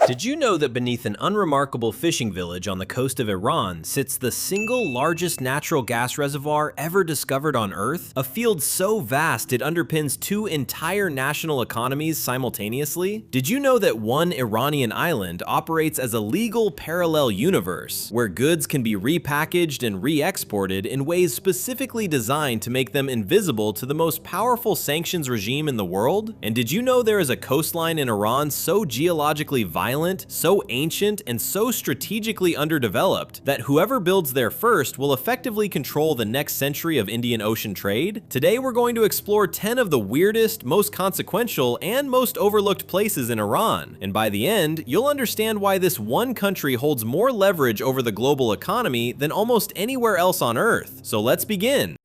Did you know that beneath an unremarkable fishing village on the coast of Iran sits the single largest natural gas reservoir ever discovered on Earth? A field so vast it underpins two entire national economies simultaneously? Did you know that one Iranian island operates as a legal parallel universe, where goods can be repackaged and re-exported in ways specifically designed to make them invisible to the most powerful sanctions regime in the world? And did you know there is a coastline in Iran so geologically violent, so ancient, and so strategically underdeveloped that whoever builds there first will effectively control the next century of Indian Ocean trade? Today we're going to explore 10 of the weirdest, most consequential, and most overlooked places in Iran, and by the end, you'll understand why this one country holds more leverage over the global economy than almost anywhere else on Earth. So let's begin.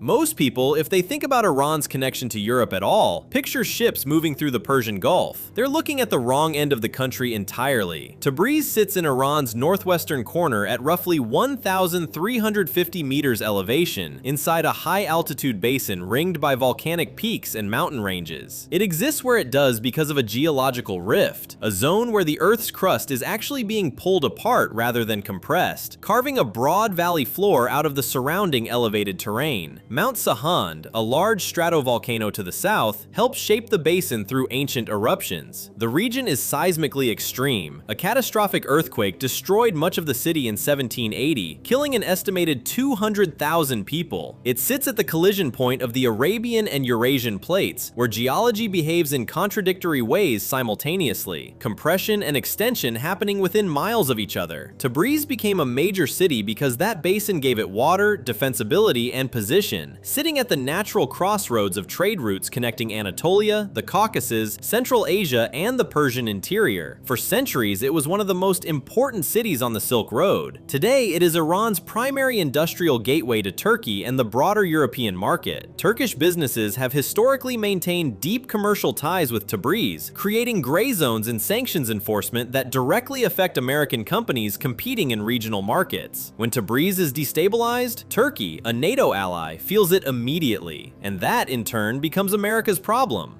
Most people, if they think about Iran's connection to Europe at all, picture ships moving through the Persian Gulf. They're looking at the wrong end of the country entirely. Tabriz sits in Iran's northwestern corner at roughly 1,350 meters elevation, inside a high-altitude basin ringed by volcanic peaks and mountain ranges. It exists where it does because of a geological rift, a zone where the Earth's crust is actually being pulled apart rather than compressed, carving a broad valley floor out of the surrounding elevated terrain. Mount Sahand, a large stratovolcano to the south, helps shape the basin through ancient eruptions. The region is seismically extreme. A catastrophic earthquake destroyed much of the city in 1780, killing an estimated 200,000 people. It sits at the collision point of the Arabian and Eurasian plates, where geology behaves in contradictory ways simultaneously, compression and extension happening within miles of each other. Tabriz became a major city because that basin gave it water, defensibility, and position, sitting at the natural crossroads of trade routes connecting Anatolia, the Caucasus, Central Asia, and the Persian interior. For centuries, it was one of the most important cities on the Silk Road. Today, it is Iran's primary industrial gateway to Turkey and the broader European market. Turkish businesses have historically maintained deep commercial ties with Tabriz, creating gray zones in sanctions enforcement that directly affect American companies competing in regional markets. When Tabriz is destabilized, Turkey, a NATO ally, feels it immediately, and that in turn becomes America's problem.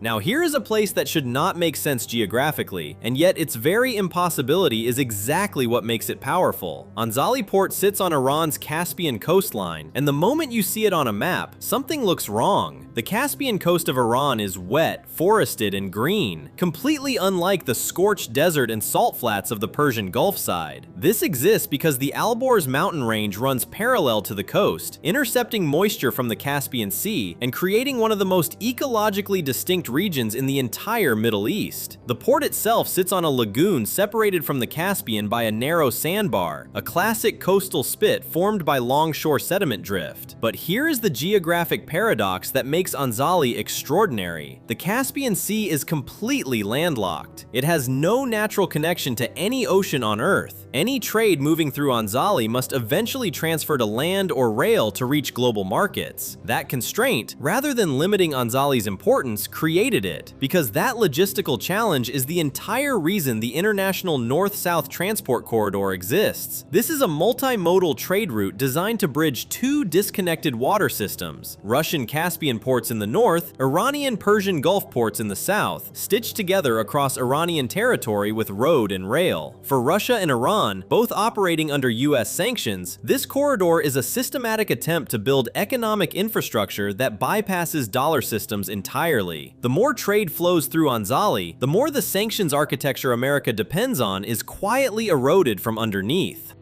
Now here is a place that should not make sense geographically, and yet its very impossibility is exactly what makes it powerful. Anzali Port sits on Iran's Caspian coastline, and the moment you see it on a map, something looks wrong. The Caspian coast of Iran is wet, forested, and green, completely unlike the scorched desert and salt flats of the Persian Gulf side. This exists because the Alborz mountain range runs parallel to the coast, intercepting moisture from the Caspian Sea and creating one of the most ecologically distinct regions in the entire Middle East. The port itself sits on a lagoon separated from the Caspian by a narrow sandbar, a classic coastal spit formed by longshore sediment drift. But here is the geographic paradox that makes Anzali extraordinary. The Caspian Sea is completely landlocked. It has no natural connection to any ocean on Earth. Any trade moving through Anzali must eventually transfer to land or rail to reach global markets. That constraint, rather than limiting Anzali's importance, created it, because that logistical challenge is the entire reason the international north-south transport corridor exists. This is a multimodal trade route designed to bridge two disconnected water systems, Russian Caspian ports in the north, Iranian Persian Gulf ports in the south, stitched together across Iranian territory with road and rail. For Russia and Iran, both operating under US sanctions, this corridor is a systematic attempt to build economic infrastructure that bypasses dollar systems entirely. The more trade flows through Anzali, the more the sanctions architecture America depends on is quietly eroded from underneath.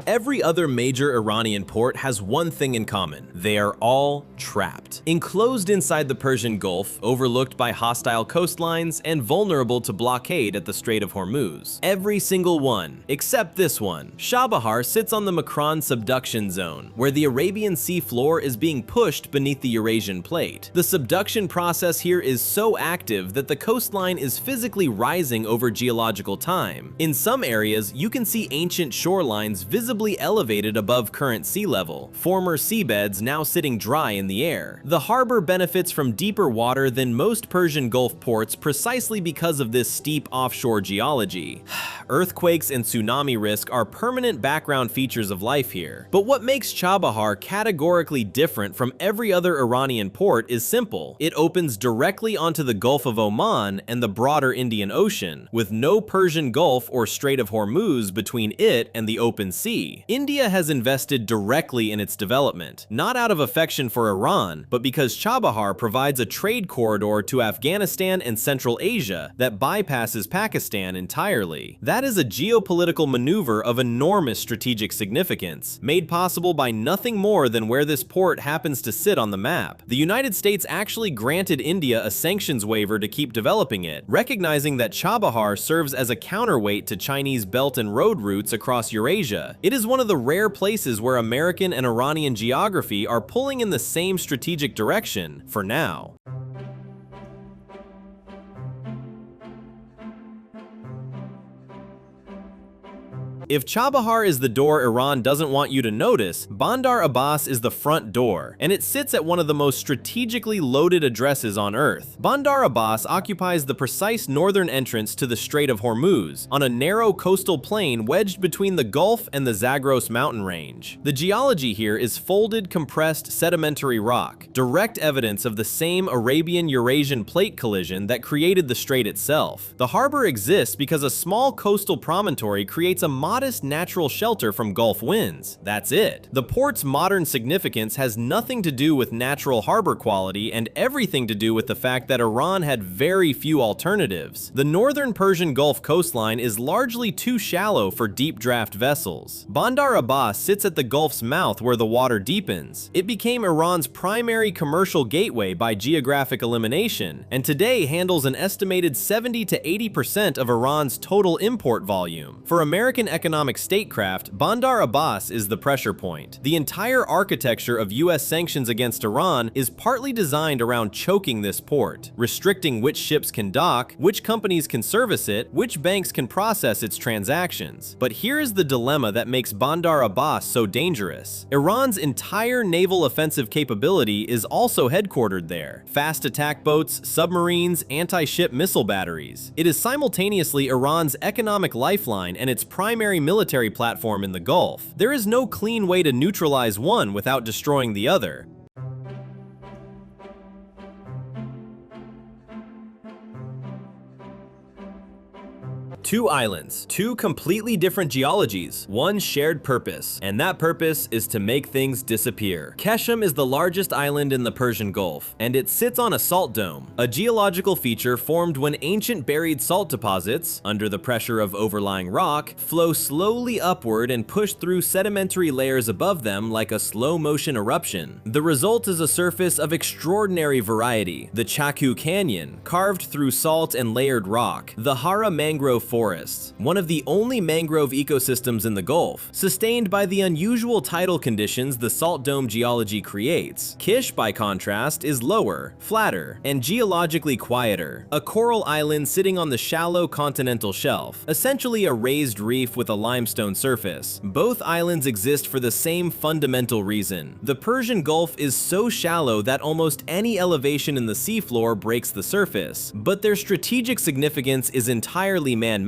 Every other major Iranian port has one thing in common: they are all trapped, enclosed inside the Persian Gulf, overlooked by hostile coastlines, and vulnerable to blockade at the Strait of Hormuz. Every single one, except this one. Chabahar sits on the Makran subduction zone, where the Arabian Sea floor is being pushed beneath the Eurasian plate. The subduction process here is so active that the coastline is physically rising over geological time. In some areas, you can see ancient shorelines visibly strategically elevated above current sea level, former seabeds now sitting dry in the air. The harbor benefits from deeper water than most Persian Gulf ports precisely because of this steep offshore geology. Earthquakes and tsunami risk are permanent background features of life here. But what makes Chabahar categorically different from every other Iranian port is simple. It opens directly onto the Gulf of Oman and the broader Indian Ocean, with no Persian Gulf or Strait of Hormuz between it and the open sea. India has invested directly in its development, not out of affection for Iran, but because Chabahar provides a trade corridor to Afghanistan and Central Asia that bypasses Pakistan entirely. That is a geopolitical maneuver of enormous strategic significance, made possible by nothing more than where this port happens to sit on the map. The United States actually granted India a sanctions waiver to keep developing it, recognizing that Chabahar serves as a counterweight to Chinese Belt and Road routes across Eurasia. It is one of the rare places where American and Iranian geography are pulling in the same strategic direction, for now. If Chabahar is the door Iran doesn't want you to notice, Bandar Abbas is the front door, and it sits at one of the most strategically loaded addresses on Earth. Bandar Abbas occupies the precise northern entrance to the Strait of Hormuz, on a narrow coastal plain wedged between the Gulf and the Zagros mountain range. The geology here is folded, compressed sedimentary rock, direct evidence of the same Arabian-Eurasian plate collision that created the strait itself. The harbor exists because a small coastal promontory creates a modest natural shelter from Gulf winds. That's it. The port's modern significance has nothing to do with natural harbor quality and everything to do with the fact that Iran had very few alternatives. The northern Persian Gulf coastline is largely too shallow for deep draft vessels. Bandar Abbas sits at the Gulf's mouth where the water deepens. It became Iran's primary commercial gateway by geographic elimination, and today handles an estimated 70 to 80% of Iran's total import volume. For American economic statecraft, Bandar Abbas is the pressure point. The entire architecture of US sanctions against Iran is partly designed around choking this port, restricting which ships can dock, which companies can service it, which banks can process its transactions. But here is the dilemma that makes Bandar Abbas so dangerous. Iran's entire naval offensive capability is also headquartered there. Fast attack boats, submarines, anti-ship missile batteries. It is simultaneously Iran's economic lifeline and its primary military platform in the Gulf. There is no clean way to neutralize one without destroying the other. Two islands, two completely different geologies, one shared purpose, and that purpose is to make things disappear. Keshem is the largest island in the Persian Gulf, and it sits on a salt dome, a geological feature formed when ancient buried salt deposits, under the pressure of overlying rock, flow slowly upward and push through sedimentary layers above them like a slow-motion eruption. The result is a surface of extraordinary variety: the Chaku Canyon, carved through salt and layered rock, the Hara mangrove forests, one of the only mangrove ecosystems in the Gulf, sustained by the unusual tidal conditions the salt dome geology creates. Kish, by contrast, is lower, flatter, and geologically quieter, a coral island sitting on the shallow continental shelf, essentially a raised reef with a limestone surface. Both islands exist for the same fundamental reason. The Persian Gulf is so shallow that almost any elevation in the seafloor breaks the surface, but their strategic significance is entirely man-made.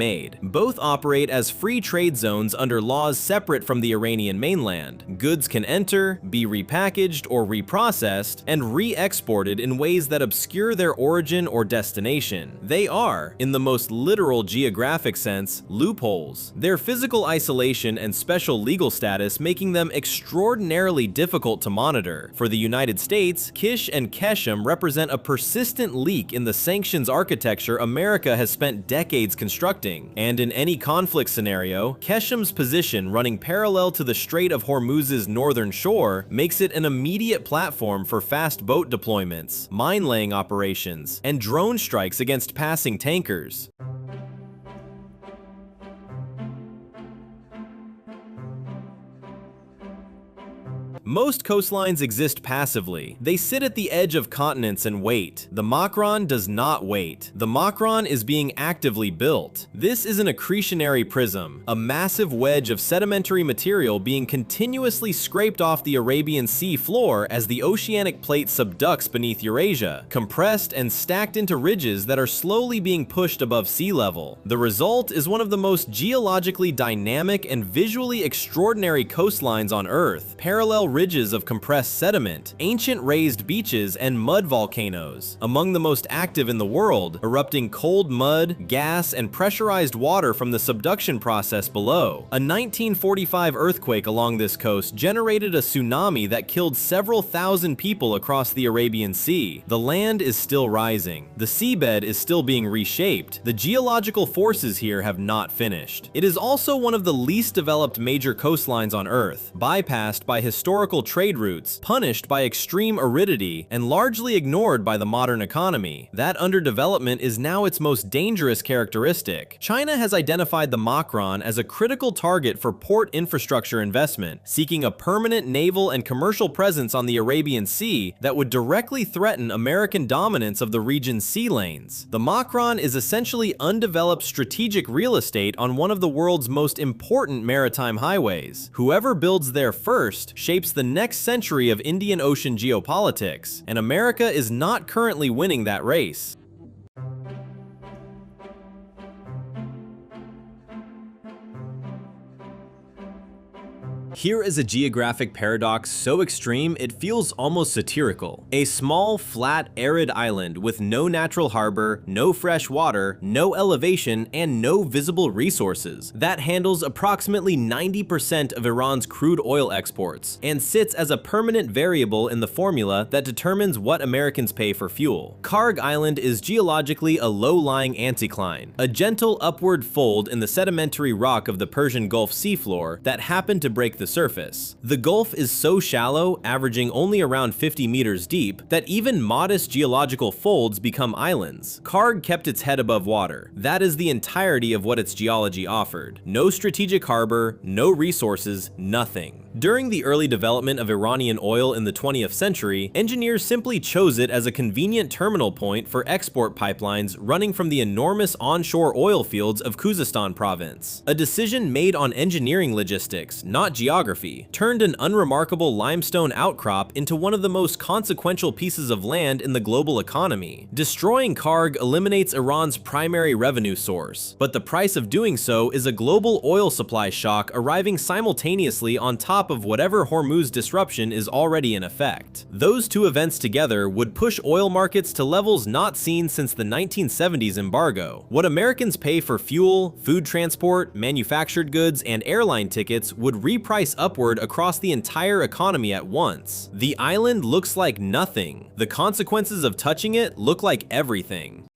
Both operate as free trade zones under laws separate from the Iranian mainland. Goods can enter, be repackaged or reprocessed, and re-exported in ways that obscure their origin or destination. They are, in the most literal geographic sense, loopholes. Their physical isolation and special legal status making them extraordinarily difficult to monitor. For the United States, Kish and Keshem represent a persistent leak in the sanctions architecture America has spent decades constructing. And in any conflict scenario, Keshem's position running parallel to the Strait of Hormuz's northern shore makes it an immediate platform for fast boat deployments, mine-laying operations, and drone strikes against passing tankers. Most coastlines exist passively. They sit at the edge of continents and wait. The Makron does not wait. The Makron is being actively built. This is an accretionary prism, a massive wedge of sedimentary material being continuously scraped off the Arabian Sea floor as the oceanic plate subducts beneath Eurasia, compressed and stacked into ridges that are slowly being pushed above sea level. The result is one of the most geologically dynamic and visually extraordinary coastlines on Earth, parallel ridges of compressed sediment, ancient raised beaches, and mud volcanoes, among the most active in the world, erupting cold mud, gas, and pressurized water from the subduction process below. A 1945 earthquake along this coast generated a tsunami that killed several thousand people across the Arabian Sea. The land is still rising. The seabed is still being reshaped. The geological forces here have not finished. It is also one of the least developed major coastlines on Earth, bypassed by historical trade routes, punished by extreme aridity, and largely ignored by the modern economy. That underdevelopment is now its most dangerous characteristic. China has identified the Makron as a critical target for port infrastructure investment, seeking a permanent naval and commercial presence on the Arabian Sea that would directly threaten American dominance of the region's sea lanes. The Makron is essentially undeveloped strategic real estate on one of the world's most important maritime highways. Whoever builds there first shapes the next century of Indian Ocean geopolitics, and America is not currently winning that race. Here is a geographic paradox so extreme it feels almost satirical. A small, flat, arid island with no natural harbor, no fresh water, no elevation, and no visible resources that handles approximately 90% of Iran's crude oil exports and sits as a permanent variable in the formula that determines what Americans pay for fuel. Karg Island is geologically a low-lying anticline, a gentle upward fold in the sedimentary rock of the Persian Gulf seafloor that happened to break the surface. The Gulf is so shallow, averaging only around 50 meters deep, that even modest geological folds become islands. Karg kept its head above water. That is the entirety of what its geology offered. No strategic harbor, no resources, nothing. During the early development of Iranian oil in the 20th century, engineers simply chose it as a convenient terminal point for export pipelines running from the enormous onshore oil fields of Khuzestan province. A decision made on engineering logistics, not geography, turned an unremarkable limestone outcrop into one of the most consequential pieces of land in the global economy. Destroying Karg eliminates Iran's primary revenue source, but the price of doing so is a global oil supply shock arriving simultaneously on top of whatever Hormuz disruption is already in effect. Those two events together would push oil markets to levels not seen since the 1970s embargo. What Americans pay for fuel, food transport, manufactured goods, and airline tickets would reprice upward across the entire economy at once. The island looks like nothing. The consequences of touching it look like everything.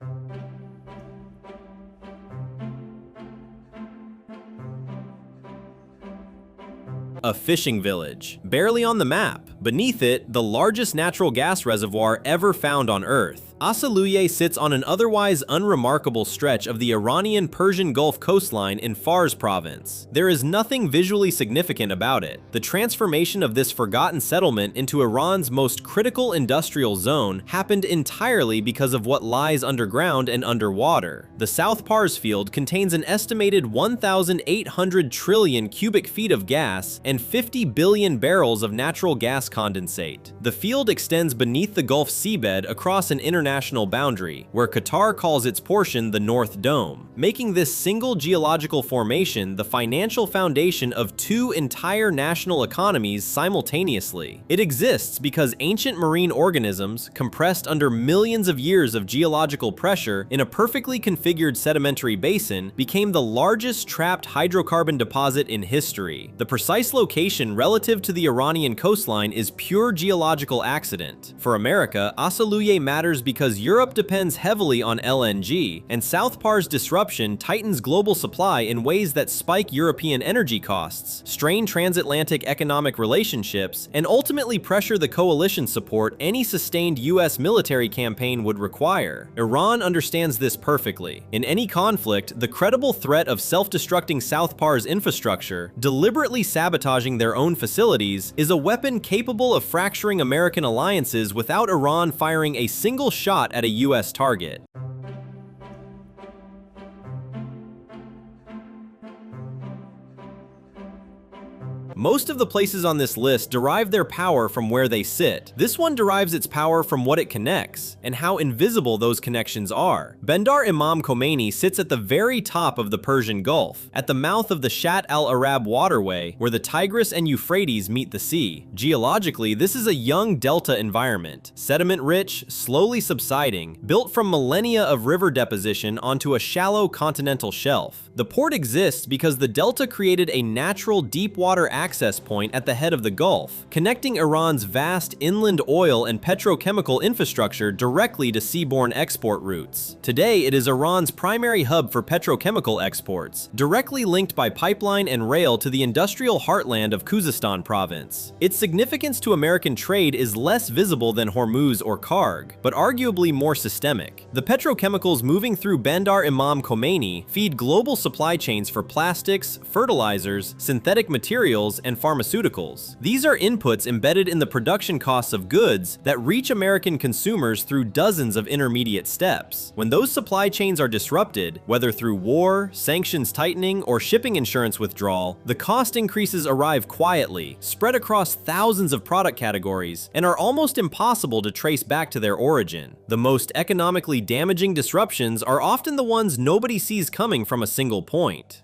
A fishing village, barely on the map. Beneath it, the largest natural gas reservoir ever found on Earth. Asaluye sits on an otherwise unremarkable stretch of the Iranian Persian Gulf coastline in Fars province. There is nothing visually significant about it. The transformation of this forgotten settlement into Iran's most critical industrial zone happened entirely because of what lies underground and underwater. The South Pars field contains an estimated 1,800 trillion cubic feet of gas and 50 billion barrels of natural gas condensate. The field extends beneath the Gulf seabed across an international boundary, where Qatar calls its portion the North Dome, making this single geological formation the financial foundation of two entire national economies simultaneously. It exists because ancient marine organisms, compressed under millions of years of geological pressure in a perfectly configured sedimentary basin, became the largest trapped hydrocarbon deposit in history. The precise location relative to the Iranian coastline is pure geological accident. For America, Asaluye matters because Europe depends heavily on LNG, and South Pars disruption tightens global supply in ways that spike European energy costs, strain transatlantic economic relationships, and ultimately pressure the coalition support any sustained US military campaign would require. Iran understands this perfectly. In any conflict, the credible threat of self-destructing South Pars infrastructure, deliberately sabotaging their own facilities, is a weapon capable capable of fracturing American alliances without Iran firing a single shot at a US target. Most of the places on this list derive their power from where they sit. This one derives its power from what it connects, and how invisible those connections are. Bandar Imam Khomeini sits at the very top of the Persian Gulf, at the mouth of the Shatt al-Arab waterway, where the Tigris and Euphrates meet the sea. Geologically, this is a young delta environment, sediment-rich, slowly subsiding, built from millennia of river deposition onto a shallow continental shelf. The port exists because the delta created a natural deep-water access point at the head of the Gulf, connecting Iran's vast inland oil and petrochemical infrastructure directly to seaborne export routes. Today, it is Iran's primary hub for petrochemical exports, directly linked by pipeline and rail to the industrial heartland of Khuzestan province. Its significance to American trade is less visible than Hormuz or Karg, but arguably more systemic. The petrochemicals moving through Bandar Imam Khomeini feed global supply chains for plastics, fertilizers, synthetic materials, and pharmaceuticals. These are inputs embedded in the production costs of goods that reach American consumers through dozens of intermediate steps. When those supply chains are disrupted, whether through war, sanctions tightening, or shipping insurance withdrawal, the cost increases arrive quietly, spread across thousands of product categories, and are almost impossible to trace back to their origin. The most economically damaging disruptions are often the ones nobody sees coming from a single point.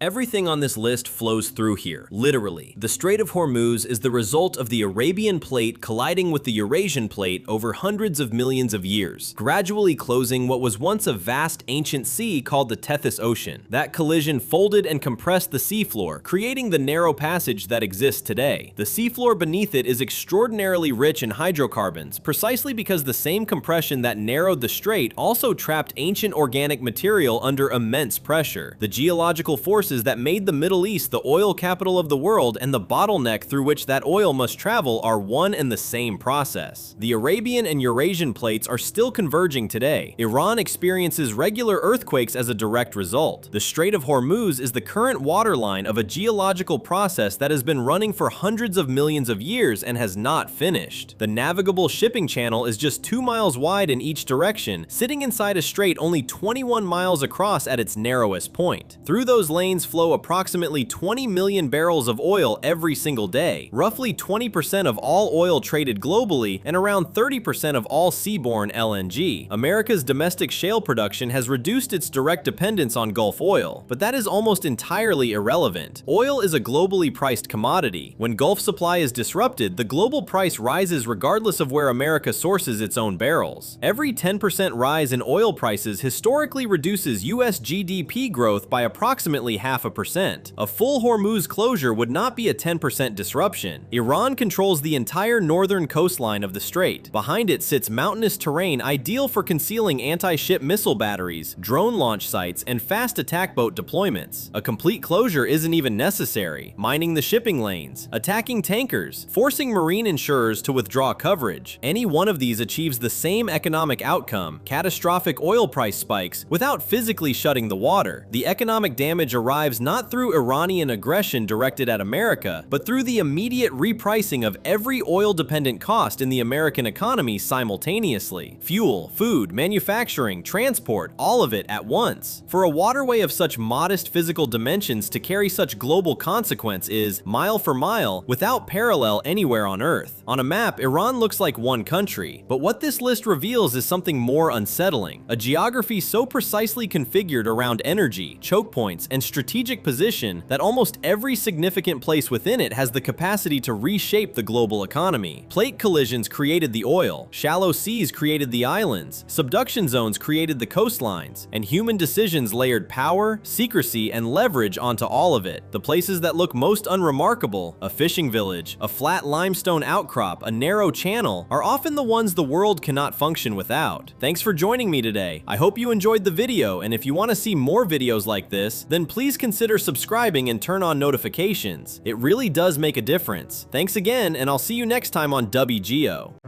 Everything on this list flows through here, literally. The Strait of Hormuz is the result of the Arabian Plate colliding with the Eurasian Plate over hundreds of millions of years, gradually closing what was once a vast ancient sea called the Tethys Ocean. That collision folded and compressed the seafloor, creating the narrow passage that exists today. The seafloor beneath it is extraordinarily rich in hydrocarbons, precisely because the same compression that narrowed the strait also trapped ancient organic material under immense pressure. The geological forces that made the Middle East the oil capital of the world and the bottleneck through which that oil must travel are one and the same process. The Arabian and Eurasian plates are still converging today. Iran experiences regular earthquakes as a direct result. The Strait of Hormuz is the current waterline of a geological process that has been running for hundreds of millions of years and has not finished. The navigable shipping channel is just 2 miles wide in each direction, sitting inside a strait only 21 miles across at its narrowest point. Through those lanes flow approximately 20 million barrels of oil every single day, roughly 20% of all oil traded globally and around 30% of all seaborne LNG. America's domestic shale production has reduced its direct dependence on Gulf oil, but that is almost entirely irrelevant. Oil is a globally priced commodity. When Gulf supply is disrupted, the global price rises regardless of where America sources its own barrels. Every 10% rise in oil prices historically reduces US GDP growth by approximately 0.5%. A full Hormuz closure would not be a 10% disruption. Iran controls the entire northern coastline of the strait. Behind it sits mountainous terrain ideal for concealing anti-ship missile batteries, drone launch sites, and fast attack boat deployments. A complete closure isn't even necessary. Mining the shipping lanes, attacking tankers, forcing marine insurers to withdraw coverage. Any one of these achieves the same economic outcome, catastrophic oil price spikes, without physically shutting the water. The economic damage arrives not through Iranian aggression directed at America, but through the immediate repricing of every oil-dependent cost in the American economy simultaneously. Fuel, food, manufacturing, transport, all of it at once. For a waterway of such modest physical dimensions to carry such global consequence is, mile for mile, without parallel anywhere on Earth. On a map, Iran looks like one country, but what this list reveals is something more unsettling. A geography so precisely configured around energy, choke points, and strategic position that almost every significant place within it has the capacity to reshape the global economy. Plate collisions created the oil, shallow seas created the islands, subduction zones created the coastlines, and human decisions layered power, secrecy, and leverage onto all of it. The places that look most unremarkable, a fishing village, a flat limestone outcrop, a narrow channel, are often the ones the world cannot function without. Thanks for joining me today. I hope you enjoyed the video, and if you want to see more videos like this, then please consider subscribing and turn on notifications. It really does make a difference. Thanks again, and I'll see you next time on WGeo.